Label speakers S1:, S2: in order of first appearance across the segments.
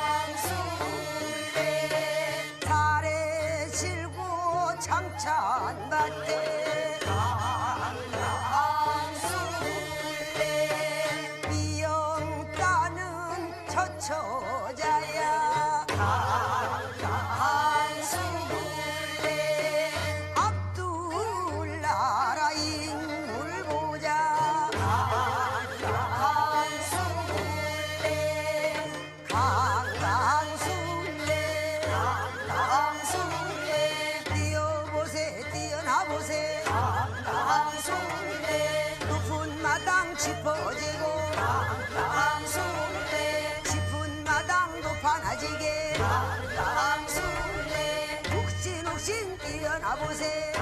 S1: 강강술래 살에 실고 참찬밭에 강강술래 미영 따는 처처자야 강강술래 압둘나라 인물 보자 강강술래 강강술래 강강술래 뛰어보세 뛰어나보세 강강술래 높은 마당 짚어지고 강강술래 짚은 마당 높아나지게 강강술래 욱신욱신 뛰어나보세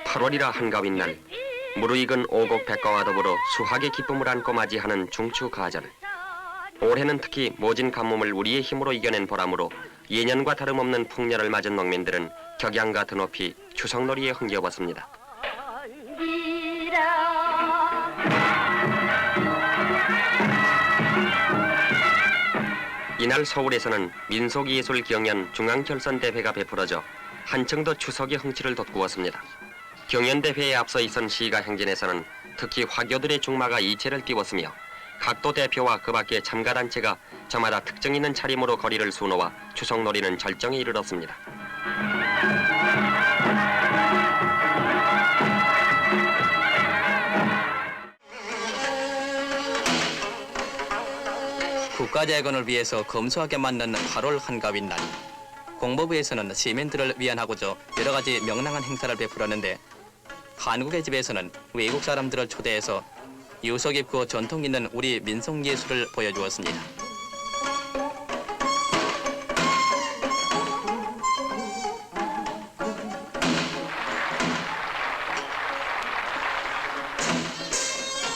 S2: (8월이라) 한가윈 날 무르익은 오곡 백과와 더불어 수확의 기쁨을 안고 맞이하는 중추 가절. 올해는 특히 모진 가뭄을 우리의 힘으로 이겨낸 보람으로 예년과 다름없는 풍년을 맞은 농민들은 격양과 드높이 추석놀이에 흥겨웠습니다. 이날 서울에서는 민속예술 경연 중앙결선대회가 베풀어져 한층 더 추석의 흥취를 돋구었습니다. 경연대회에 앞서 있은 시가 행진에서는 특히 화교들의 중마가 이채를 띄웠으며 각도 대표와 그 밖의 참가단체가 저마다 특정 있는 차림으로 거리를 수놓아 추석놀이는 절정에 이르렀습니다.
S3: 국가재건을 위해서 검소하게 맞는 8월 한가윈 날, 공보부에서는 시민들을 위안하고자 여러 가지 명랑한 행사를 베풀었는데 한국의 집에서는 외국 사람들을 초대해서 유서 깊고 전통 있는 우리 민속 예술을 보여주었습니다.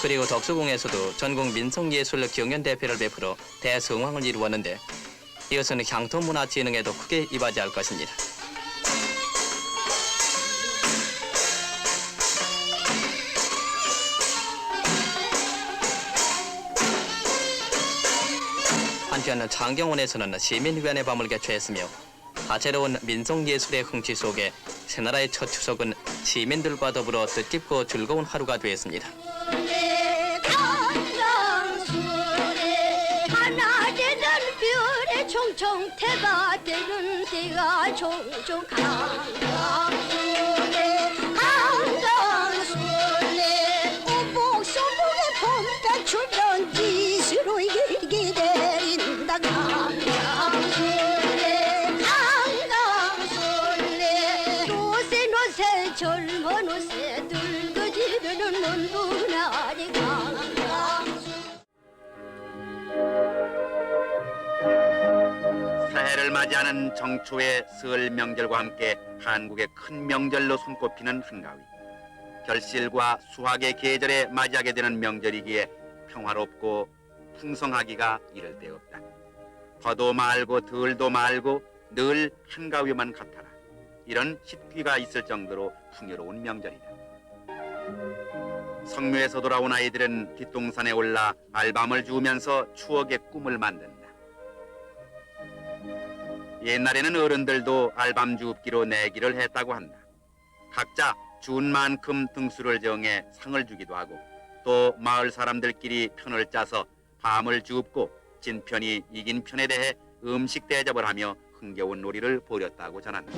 S3: 그리고 덕수궁에서도 전국 민속예술 경연대회를 베풀어 대성황을 이루었는데 이것은 향토문화진흥에도 크게 이바지할 것입니다. 한편 창경원에서는 시민위원회 밤을 개최했으며 다채로운 민속예술의 흥취 속에 새나라의 첫 추석은 시민들과 더불어 뜻깊고 즐거운 하루가 되었습니다.
S4: 총총 태가 되는 때가 종종 강강술래 강강술래 오복소복의 봄가 출던 지수로 이게 내린다 강강술래 강강술래 노새 노새 젊은 옷에 늙어지는 눈부나리
S5: 새해를 맞이하는 정초의 설 명절과 함께 한국의 큰 명절로 손꼽히는 한가위. 결실과 수확의 계절에 맞이하게 되는 명절이기에 평화롭고 풍성하기가 이를 데 없다. 더도 말고 덜도 말고 늘 한가위만 같아라. 이런 hit귀가 있을 정도로 풍요로운 명절이다. 성묘에서 돌아온 아이들은 뒷동산에 올라 알밤을 주우면서 추억의 꿈을 만든다. 옛날에는 어른들도 알밤 주업기로 내기를 했다고 한다. 각자 준 만큼 등수를 정해 상을 주기도 하고 또 마을 사람들끼리 편을 짜서 밤을 주업고 진 편이 이긴 편에 대해 음식 대접을 하며 흥겨운 놀이를 벌였다고 전한다.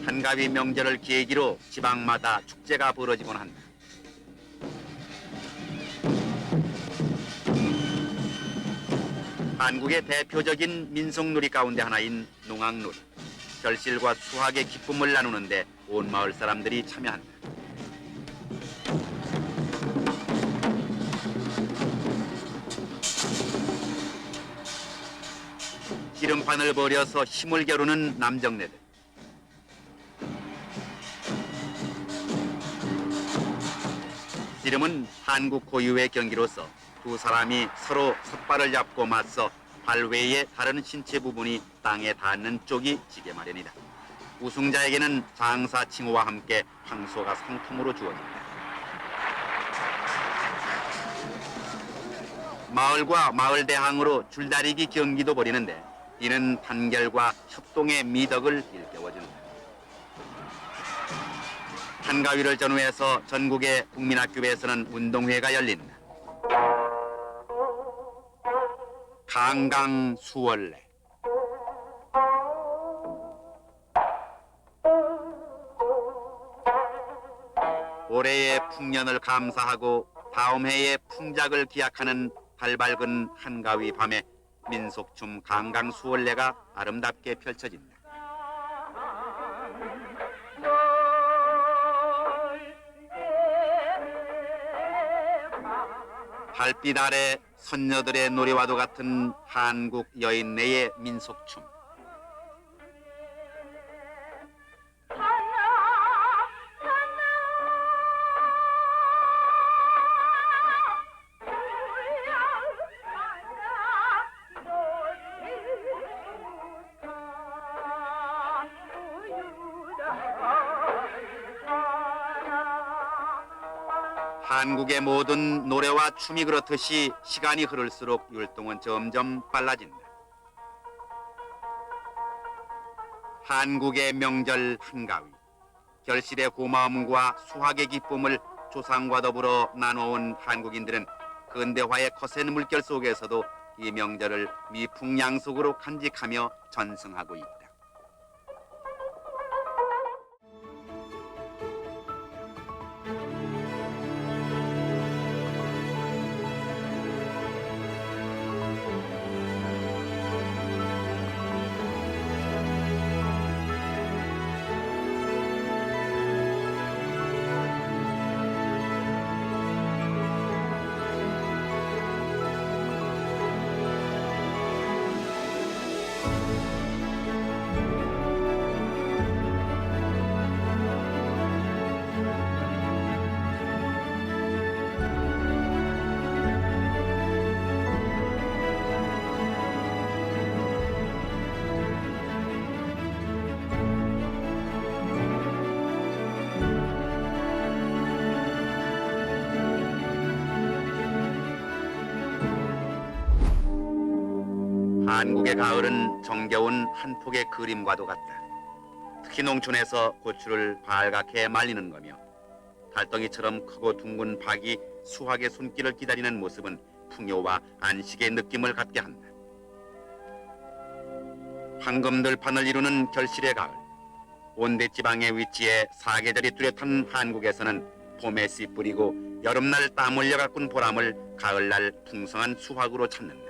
S5: 한가위 명절을 계기로 지방마다 축제가 벌어지곤 한다. 한국의 대표적인 민속놀이 가운데 하나인 농악놀이. 결실과 수확의 기쁨을 나누는데 온 마을 사람들이 참여한다. 기름판을 버려서 힘을 겨루는 남정네들. 기름은 한국 고유의 경기로서 두 사람이 서로 삿발을 잡고 맞서 발 외의 다른 신체 부분이 땅에 닿는 쪽이 지게 마련이다. 우승자에게는 장사 칭호와 함께 황소가 상품으로 주어진다. 마을과 마을 대항으로 줄다리기 경기도 벌이는데 이는 단결과 협동의 미덕을 일깨워준다. 한가위를 전후해서 전국의 국민학교에서는 운동회가 열린다. 강강수월래. 올해의 풍년을 감사하고 다음 해의 풍작을 기약하는 달밝은 한가위 밤에 민속춤 강강수월래가 아름답게 펼쳐진다. 달빛 아래 선녀들의 노래와도 같은 한국 여인네의 민속춤. 한국의 모든 노래와 춤이 그렇듯이 시간이 흐를수록 율동은 점점 빨라진다. 한국의 명절 한가위, 결실의 고마움과 수확의 기쁨을 조상과 더불어 나눠온 한국인들은 근대화의 거센 물결 속에서도 이 명절을 미풍양속으로 간직하며 전승하고 있다. 한국의 가을은 정겨운 한 폭의 그림과도 같다. 특히 농촌에서 고추를 발갛게 말리는 거며 달덩이처럼 크고 둥근 박이 수확의 손길을 기다리는 모습은 풍요와 안식의 느낌을 갖게 한다. 황금들판을 이루는 결실의 가을. 온대지방에 위치해 사계절이 뚜렷한 한국에서는 봄에 씨 뿌리고 여름날 땀 흘려 가꾼 보람을 가을날 풍성한 수확으로 찾는다.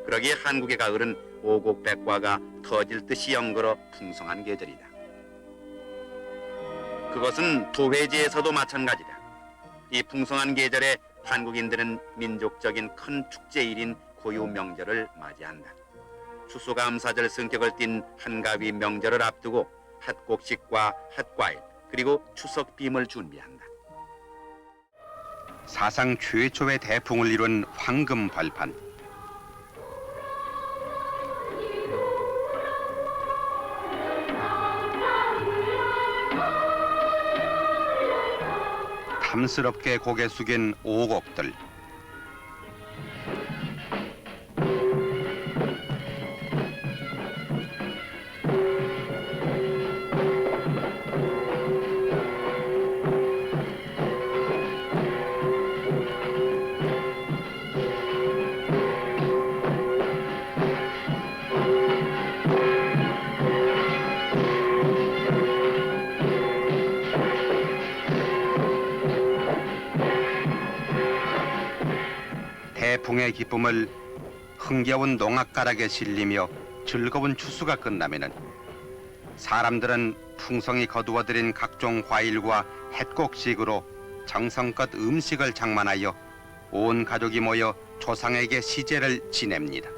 S5: 그러기에 한국의 가을은 오곡백과가 터질 듯이 연걸어 풍성한 계절이다. 그것은 도회지에서도 마찬가지다. 이 풍성한 계절에 한국인들은 민족적인 큰 축제일인 고유 명절을 맞이한다. 추수감사절 성격을 띤 한가위 명절을 앞두고 핫곡식과 핫과일 그리고 추석 빔을 준비한다.
S6: 사상 최초의 대풍을 이룬 황금 발판. 탐스럽게 고개 숙인 오곡들. 대풍의 기쁨을 흥겨운 농악가락에 실리며 즐거운 추수가 끝나면은 사람들은 풍성히 거두어들인 각종 과일과 햇곡식으로 정성껏 음식을 장만하여 온 가족이 모여 조상에게 시제를 지냅니다.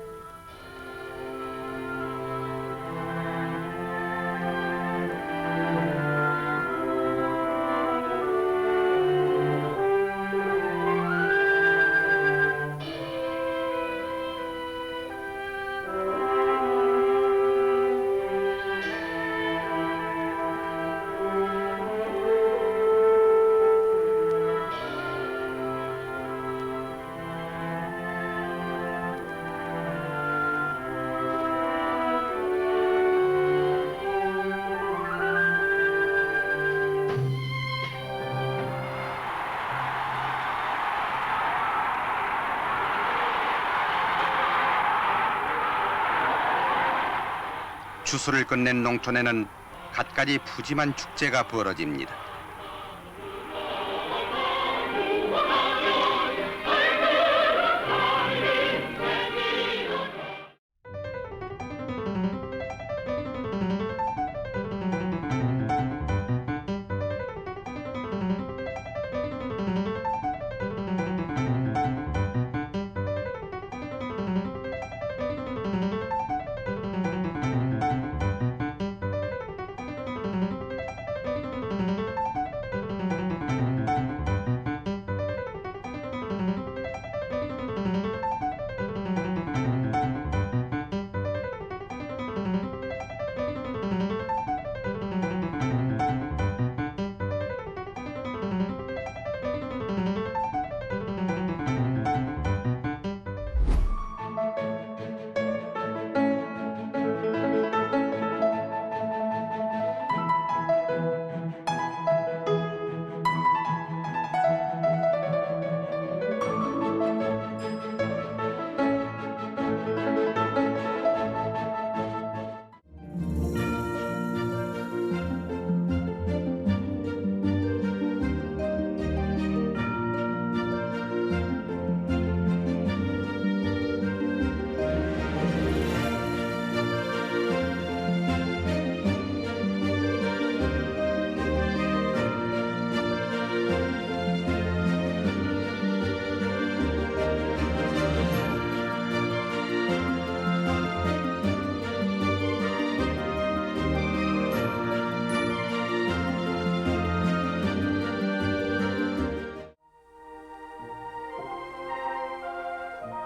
S6: 추수를 끝낸 농촌에는 갖가지 푸짐한 축제가 벌어집니다.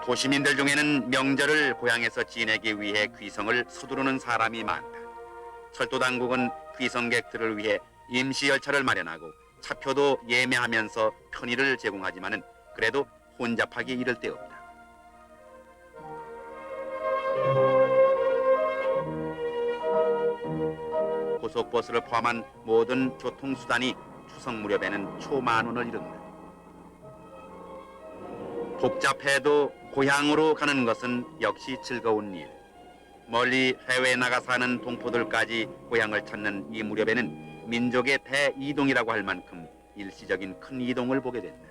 S5: 도시민들 중에는 명절을 고향에서 지내기 위해 귀성을 서두르는 사람이 많다. 철도 당국은 귀성객들을 위해 임시 열차를 마련하고 차표도 예매하면서 편의를 제공하지만은 그래도 혼잡하기 이를 데 없다. 고속버스를 포함한 모든 교통수단이 추석 무렵에는 초만원을 이룬다. 복잡해도 고향으로 가는 것은 역시 즐거운 일. 멀리 해외에 나가 사는 동포들까지 고향을 찾는 이 무렵에는 민족의 대이동이라고 할 만큼 일시적인 큰 이동을 보게 된다.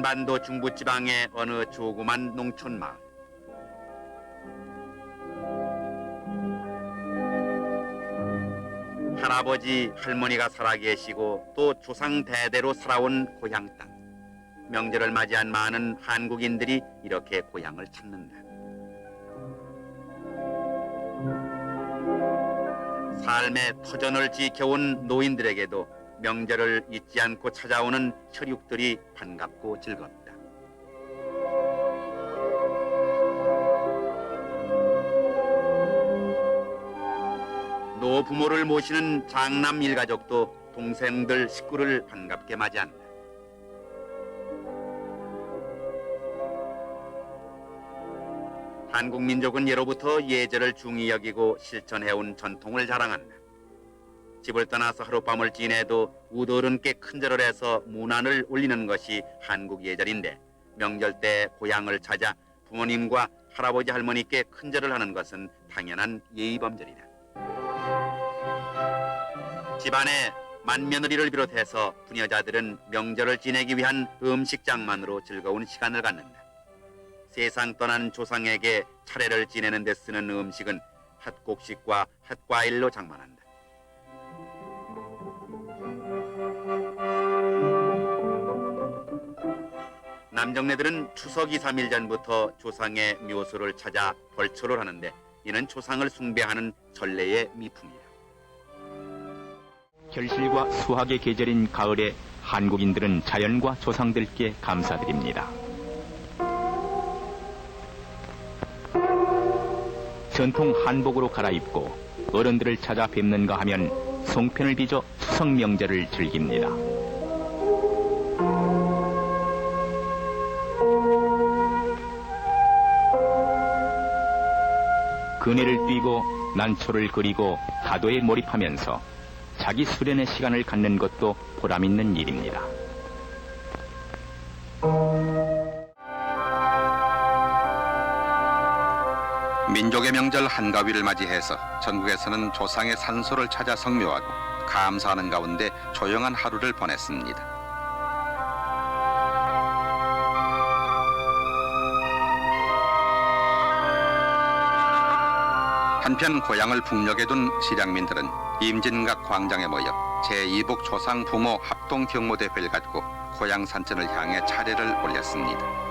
S5: 한반도 중부지방의 어느 조그만 농촌 마을. 할아버지, 할머니가 살아계시고 또 조상 대대로 살아온 고향 땅. 명절을 맞이한 많은 한국인들이 이렇게 고향을 찾는다. 삶의 터전을 지켜온 노인들에게도 명절을 잊지 않고 찾아오는 혈육들이 반갑고 즐겁다. 노부모를 모시는 장남 일가족도 동생들 식구를 반갑게 맞이한다. 한국 민족은 예로부터 예절을 중히 여기고 실천해온 전통을 자랑한다. 집을 떠나서 하룻밤을 지내도 우더른께 큰절을 해서 문안을 올리는 것이 한국 예절인데, 명절 때 고향을 찾아 부모님과 할아버지 할머니께 큰절을 하는 것은 당연한 예의범절이다. 집안에 맏며느리를 비롯해서 부녀자들은 명절을 지내기 위한 음식장만으로 즐거운 시간을 갖는다. 세상 떠난 조상에게 차례를 지내는 데 쓰는 음식은 핫곡식과 핫과일로 장만한다. 남정네들은 추석 2, 3일 전부터 조상의 묘소를 찾아 벌초를 하는데, 이는 조상을 숭배하는 전례의 미풍이다.
S7: 결실과 수확의 계절인 가을에 한국인들은 자연과 조상들께 감사드립니다. 전통 한복으로 갈아입고 어른들을 찾아 뵙는가 하면 송편을 빚어 추석 명절을 즐깁니다. 그네를 뛰고 난초를 그리고 다도에 몰입하면서 자기 수련의 시간을 갖는 것도 보람있는 일입니다.
S6: 민족의 명절 한가위를 맞이해서 전국에서는 조상의 산소를 찾아 성묘하고 감사하는 가운데 조용한 하루를 보냈습니다. 한편 고향을 북녘에 둔 실향민들은 임진각 광장에 모여 제2복 조상 부모 합동 경모대회를 갖고 고향 산천을 향해 차례를 올렸습니다.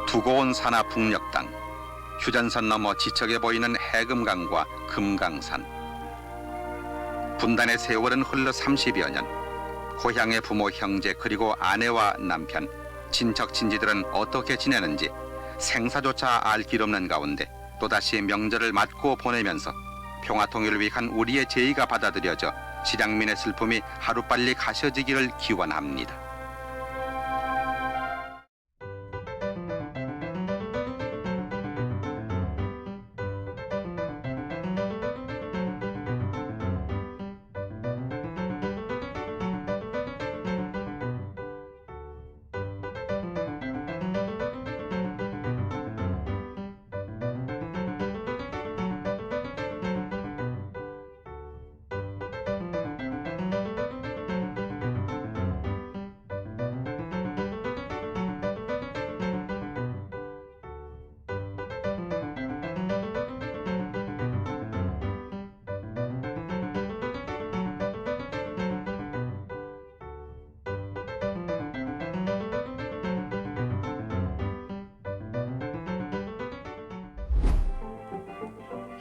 S6: 두고 온 산하 북녘 땅, 휴전선 넘어 지척에 보이는 해금강과 금강산. 분단의 세월은 흘러 30여 년. 고향의 부모, 형제, 그리고 아내와 남편, 친척, 친지들은 어떻게 지내는지 생사조차 알 길 없는 가운데 또다시 명절을 맞고 보내면서 평화통일을 위한 우리의 제의가 받아들여져 실향민의 슬픔이 하루빨리 가셔지기를 기원합니다.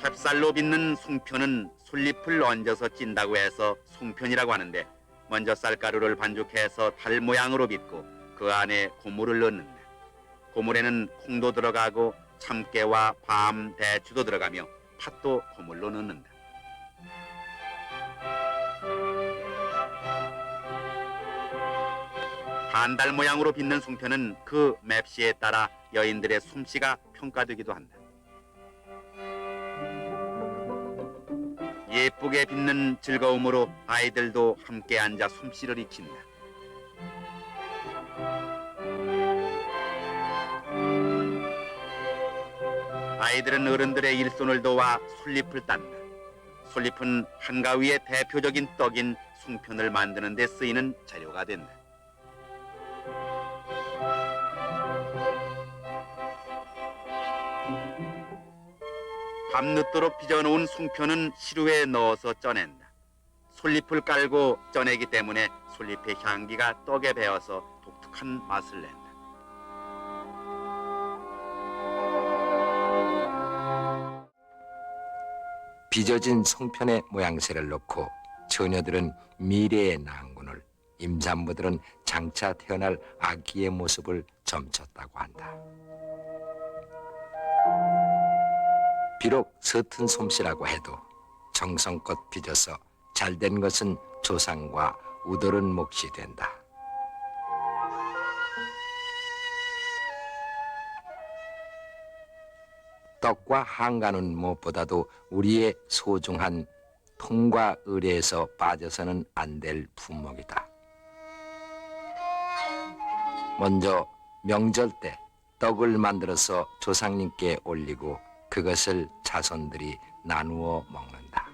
S5: 햅쌀로 빚는 송편은 솔잎을 얹어서 찐다고 해서 송편이라고 하는데, 먼저 쌀가루를 반죽해서 달 모양으로 빚고 그 안에 고물을 넣는다. 고물에는 콩도 들어가고 참깨와 밤, 대추도 들어가며 팥도 고물로 넣는다. 반달 모양으로 빚는 송편은 그 맵시에 따라 여인들의 솜씨가 평가되기도 한다. 예쁘게 빚는 즐거움으로 아이들도 함께 앉아 솜씨를 익힌다. 아이들은 어른들의 일손을 도와 솔잎을 딴다. 솔잎은 한가위의 대표적인 떡인 송편을 만드는 데 쓰이는 재료가 된다. 밤늦도록 빚어놓은 송편은 시루에 넣어서 쪄낸다. 솔잎을 깔고 쪄내기 때문에 솔잎의 향기가 떡에 배어서 독특한 맛을 낸다.
S8: 빚어진 송편의 모양새를 놓고 처녀들은 미래의 낭군을, 임산부들은 장차 태어날 아기의 모습을 점쳤다고 한다. 비록 서툰 솜씨라고 해도 정성껏 빚어서 잘된 것은 조상과 우더른 몫이 된다. 떡과 한가는 무엇보다도 우리의 소중한 통과 의례에서 빠져서는 안 될 품목이다. 먼저 명절 때 떡을 만들어서 조상님께 올리고 그것을 자손들이 나누어 먹는다.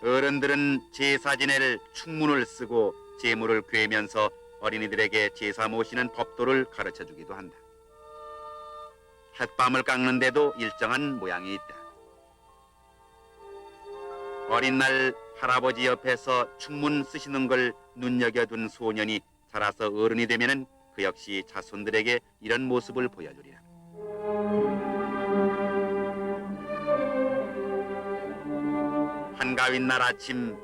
S5: 어른들은 제사 지낼 충문을 쓰고 제물을 꿰면서 어린이들에게 제사 모시는 법도를 가르쳐 주기도 한다. 햇밤을 깎는데도 일정한 모양이 있다. 어린 날 할아버지 옆에서 충문 쓰시는 걸 눈여겨둔 소년이 자라서 어른이 되면은 그 역시 자손들에게 이런 모습을 보여주리라. 한가윈 날 아침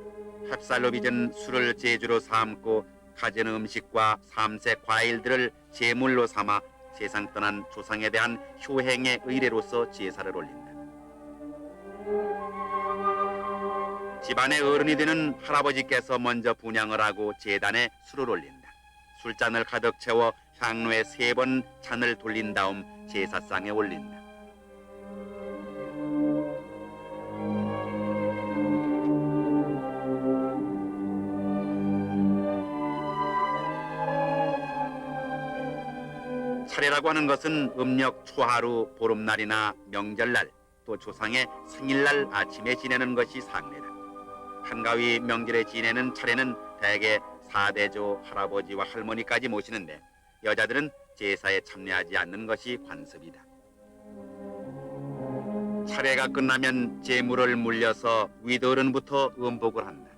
S5: 햅쌀로 빚은 술을 제주로 삼고 가진 음식과 삼색 과일들을 제물로 삼아 세상 떠난 조상에 대한 효행의 의례로서 제사를 올린다. 집안의 어른이 되는 할아버지께서 먼저 분향을 하고 제단에 술을 올린다. 술잔을 가득 채워 향로에 3번 잔을 돌린 다음 제사상에 올린다. 차례라고 하는 것은 음력 초하루 보름날이나 명절날 또 조상의 생일날 아침에 지내는 것이 상례다. 한가위 명절에 지내는 차례는 대개 4대조 할아버지와 할머니까지 모시는데 여자들은 제사에 참여하지 않는 것이 관습이다. 차례가 끝나면 제물을 물려서 윗어른부터 음복을 한다.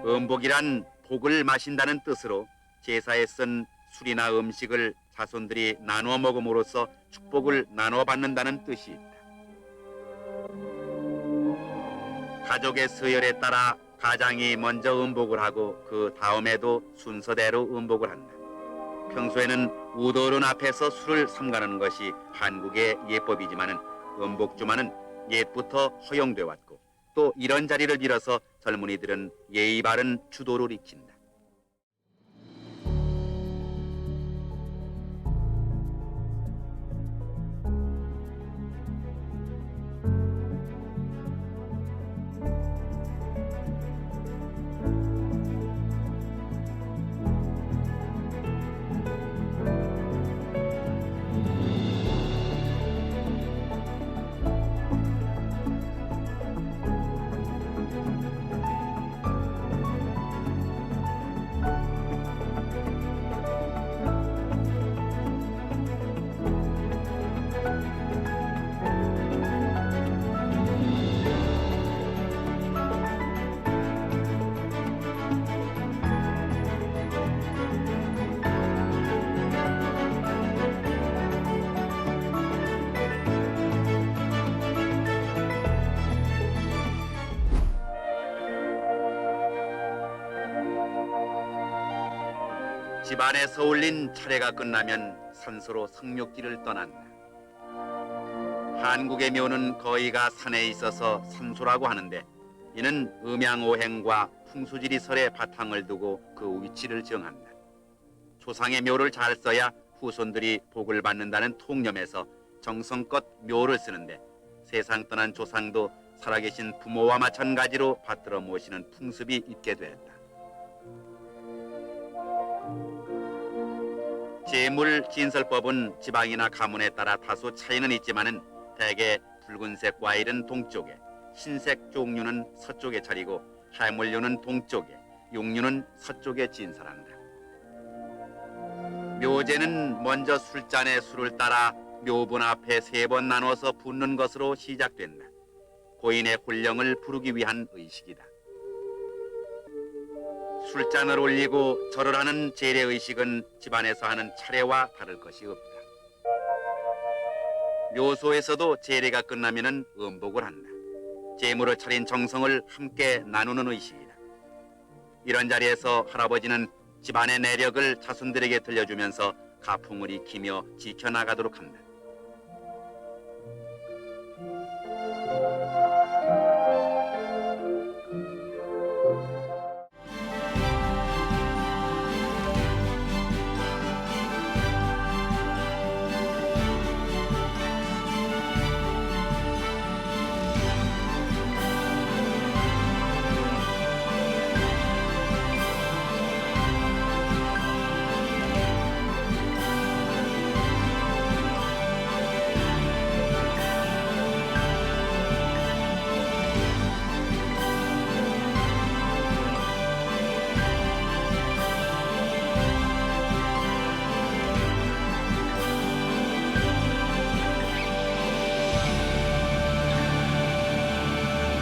S5: 음복이란 복을 마신다는 뜻으로 제사에 쓴 술이나 음식을 자손들이 나누어 먹음으로써 축복을 나누어 받는다는 뜻이 있다. 가족의 서열에 따라 가장이 먼저 음복을 하고 그 다음에도 순서대로 음복을 한다. 평소에는 우도어른 앞에서 술을 삼가는 것이 한국의 예법이지만은 음복주만은 옛부터 허용돼 왔고 또 이런 자리를 빌어서 젊은이들은 예의 바른 추도를 익힌다. 집안에서 올린 차례가 끝나면 산소로 성묘길을 떠난다. 한국의 묘는 거의가 산에 있어서 산소라고 하는데 이는 음양오행과 풍수지리설의 바탕을 두고 그 위치를 정한다. 조상의 묘를 잘 써야 후손들이 복을 받는다는 통념에서 정성껏 묘를 쓰는데 세상 떠난 조상도 살아계신 부모와 마찬가지로 받들어 모시는 풍습이 있게 되었다. 제물 진설법은 지방이나 가문에 따라 다소 차이는 있지만은 대개 붉은색 과일은 동쪽에, 흰색 종류는 서쪽에 차리고 해물류는 동쪽에, 육류는 서쪽에 진설한다. 묘제는 먼저 술잔에 술을 따라 묘분 앞에 3번 나눠서 붓는 것으로 시작된다. 고인의 혼령을 부르기 위한 의식이다. 술잔을 올리고 절을 하는 제례 의식은 집안에서 하는 차례와 다를 것이 없다. 묘소에서도 제례가 끝나면은 음복을 한다. 제물을 차린 정성을 함께 나누는 의식이다. 이런 자리에서 할아버지는 집안의 내력을 자손들에게 들려주면서 가풍을 익히며 지켜나가도록 한다.